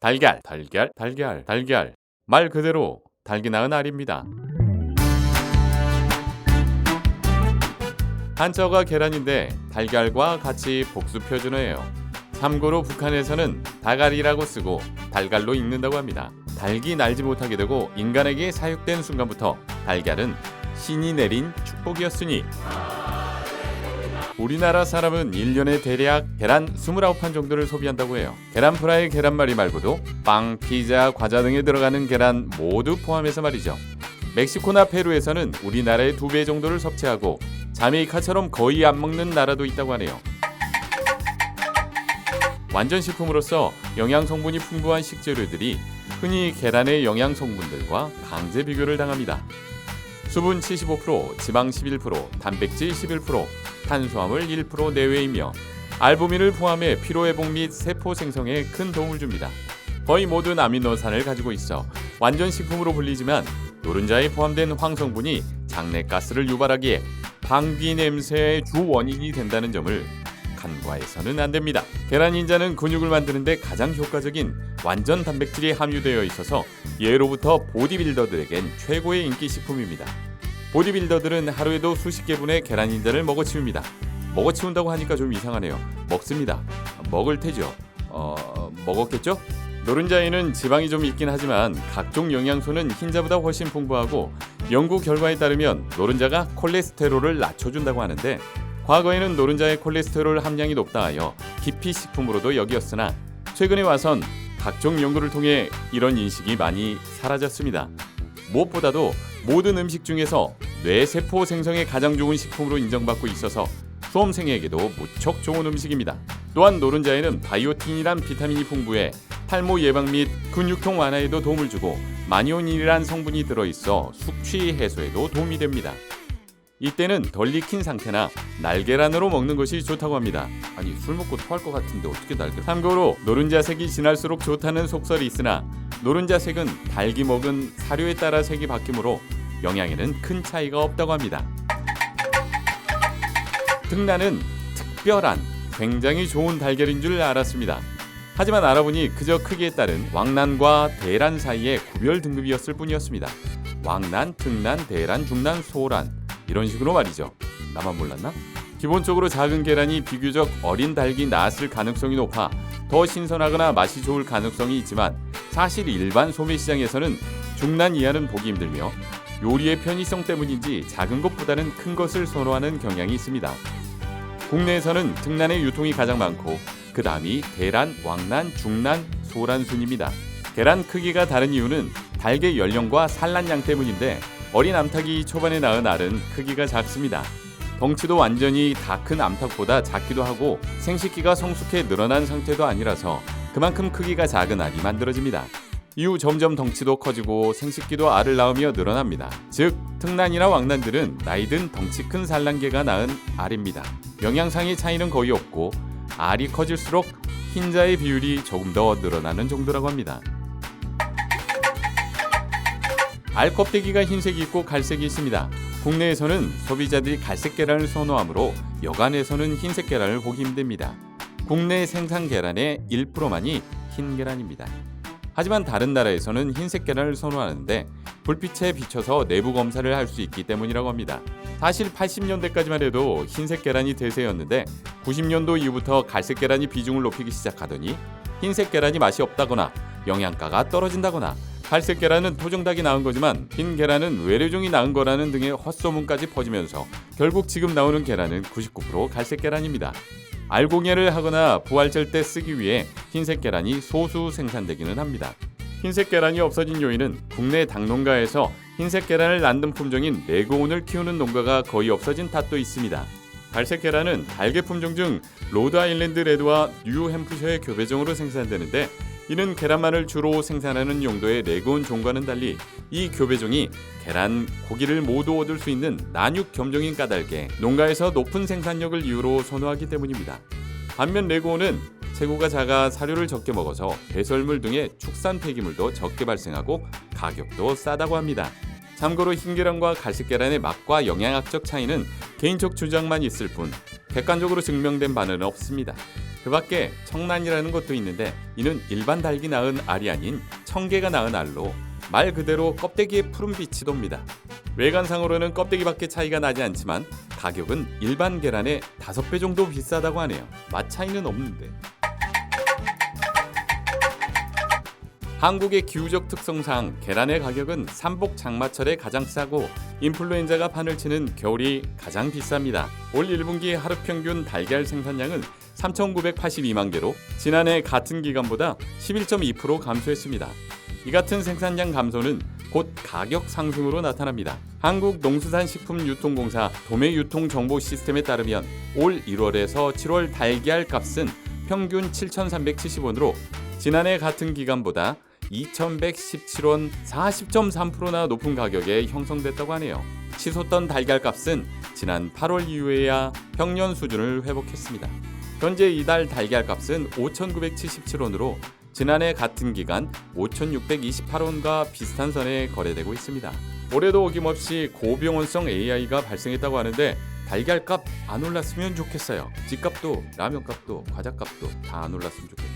달걀, 달걀, 달걀, 달걀. 말 그대로 달기 낳은 알입니다. 한자어가 계란인데 달걀과 같이 복수 표준어예요. 참고로 북한에서는 다갈이라고 쓰고 달걀로 읽는다고 합니다. 닭이 날지 못하게 되고 인간에게 사육된 순간부터 달걀은 신이 내린 축복이었으니 우리나라 사람은 1년에 대략 계란 29판 정도를 소비한다고 해요. 계란 프라이, 계란말이 말고도 빵, 피자, 과자 등에 들어가는 계란 모두 포함해서 말이죠. 멕시코나 페루에서는 우리나라의 2배 정도를 섭취하고 자메이카처럼 거의 안 먹는 나라도 있다고 하네요. 완전식품으로서 영양성분이 풍부한 식재료들이 흔히 계란의 영양성분들과 강제 비교를 당합니다. 수분 75%, 지방 11%, 단백질 11%, 탄수화물 1% 내외이며 알부민을 포함해 피로회복 및 세포 생성에 큰 도움을 줍니다. 거의 모든 아미노산을 가지고 있어 완전식품으로 불리지만 노른자에 포함된 황성분이 장내가스를 유발하기에 방귀 냄새의 주 원인이 된다는 점을 간과해서는 안 됩니다. 계란 인자는 근육을 만드는데 가장 효과적인 완전 단백질이 함유되어 있어서 예로부터 보디빌더들에겐 최고의 인기 식품입니다. 보디빌더들은 하루에도 수십 개분의 계란 인자를 먹어치웁니다. 먹어치운다고 하니까 좀 이상하네요. 먹습니다. 먹을 테죠. 먹었겠죠? 노른자에는 지방이 좀 있긴 하지만 각종 영양소는 흰자보다 훨씬 풍부하고 연구 결과에 따르면 노른자가 콜레스테롤을 낮춰준다고 하는데 과거에는 노른자의 콜레스테롤 함량이 높다 하여 기피식품으로도 여겼으나 최근에 와선 각종 연구를 통해 이런 인식이 많이 사라졌습니다. 무엇보다도 모든 음식 중에서 뇌세포 생성에 가장 좋은 식품으로 인정받고 있어서 수험생에게도 무척 좋은 음식입니다. 또한 노른자에는 바이오틴이란 비타민이 풍부해 탈모 예방 및 근육통 완화에도 도움을 주고 마니오닌이란 성분이 들어있어 숙취 해소에도 도움이 됩니다. 이때는 덜 익힌 상태나 날계란으로 먹는 것이 좋다고 합니다. 아니 술 먹고 토할 것 같은데 어떻게 날계란? 참고로 노른자 색이 진할수록 좋다는 속설이 있으나 노른자 색은 닭이 먹은 사료에 따라 색이 바뀌므로 영양에는 큰 차이가 없다고 합니다. 등란은 특별한 굉장히 좋은 달걀인 줄 알았습니다. 하지만 알아보니 그저 크기에 따른 왕란과 대란 사이의 구별 등급이었을 뿐이었습니다. 왕란, 등란, 대란, 중란, 소란 이런 식으로 말이죠. 나만 몰랐나? 기본적으로 작은 계란이 비교적 어린 닭이 낳았을 가능성이 높아 더 신선하거나 맛이 좋을 가능성이 있지만 사실 일반 소매시장에서는 중란 이하는 보기 힘들며 요리의 편의성 때문인지 작은 것보다는 큰 것을 선호하는 경향이 있습니다. 국내에서는 등란의 유통이 가장 많고 그 다음이 대란, 왕란, 중란, 소란 순입니다. 계란 크기가 다른 이유는 닭의 연령과 산란량 때문인데 어린 암탉이 초반에 낳은 알은 크기가 작습니다. 덩치도 완전히 다 큰 암탉보다 작기도 하고 생식기가 성숙해 늘어난 상태도 아니라서 그만큼 크기가 작은 알이 만들어집니다. 이후 점점 덩치도 커지고 생식기도 알을 낳으며 늘어납니다. 즉 등란이나 왕란들은 나이든 덩치 큰 산란계가 낳은 알입니다. 영양상의 차이는 거의 없고 알이 커질수록 흰자의 비율이 조금 더 늘어나는 정도라고 합니다. 알 껍데기가 흰색이 있고 갈색이 있습니다. 국내에서는 소비자들이 갈색 계란을 선호하므로 여간에서는 흰색 계란을 보기 힘듭니다. 국내 생산 계란의 1%만이 흰 계란입니다. 하지만 다른 나라에서는 흰색 계란을 선호하는데 불빛에 비춰서 내부 검사를 할 수 있기 때문이라고 합니다. 사실 80년대까지만 해도 흰색 계란이 대세였는데 90년도 이후부터 갈색 계란이 비중을 높이기 시작하더니 흰색 계란이 맛이 없다거나 영양가가 떨어진다거나 갈색 계란은 토종닭이 낳은 거지만 흰 계란은 외래종이 낳은 거라는 등의 헛소문까지 퍼지면서 결국 지금 나오는 계란은 99% 갈색 계란입니다. 알공예를 하거나 부활절 때 쓰기 위해 흰색 계란이 소수 생산되기는 합니다. 흰색 계란이 없어진 요인은 국내 닭농가에서 흰색 계란을 낳는 품종인 레그온을 키우는 농가가 거의 없어진 탓도 있습니다. 갈색 계란은 달개 품종 중 로드아일랜드 레드와 뉴햄프셔의 교배종으로 생산되는데 이는 계란만을 주로 생산하는 용도의 레그온 종과는 달리 이 교배종이 계란, 고기를 모두 얻을 수 있는 난육 겸종인 까닭에 농가에서 높은 생산력을 이유로 선호하기 때문입니다. 반면 레그온은 체구가 작아 사료를 적게 먹어서 배설물 등의 축산 폐기물도 적게 발생하고 가격도 싸다고 합니다. 참고로 흰 계란과 갈색 계란의 맛과 영양학적 차이는 개인적 주장만 있을 뿐 객관적으로 증명된 바는 없습니다. 그 밖에 청란이라는 것도 있는데 이는 일반 닭이 낳은 알이 아닌 청개가 낳은 알로 말 그대로 껍데기에 푸른빛이 돕니다. 외관상으로는 껍데기밖에 차이가 나지 않지만 가격은 일반 계란의 5배 정도 비싸다고 하네요. 맛 차이는 없는데. 한국의 기후적 특성상 계란의 가격은 삼복 장마철에 가장 싸고 인플루엔자가 판을 치는 겨울이 가장 비쌉니다. 올 1분기 하루 평균 달걀 생산량은 3,982만 개로 지난해 같은 기간보다 11.2% 감소했습니다. 이 같은 생산량 감소는 곧 가격 상승으로 나타납니다. 한국농수산식품유통공사 도매유통정보시스템에 따르면 올 1월에서 7월 달걀 값은 평균 7,370원으로 지난해 같은 기간보다 2,117원 40.3%나 높은 가격에 형성됐다고 하네요. 치솟던 달걀 값은 지난 8월 이후에야 평년 수준을 회복했습니다. 현재 이달 달걀 값은 5,977원으로 지난해 같은 기간 5,628원과 비슷한 선에 거래되고 있습니다. 올해도 어김없이 고병원성 AI가 발생했다고 하는데 달걀값 안 올랐으면 좋겠어요. 집값도 라면값도 과자값도 다 안 올랐으면 좋겠어요.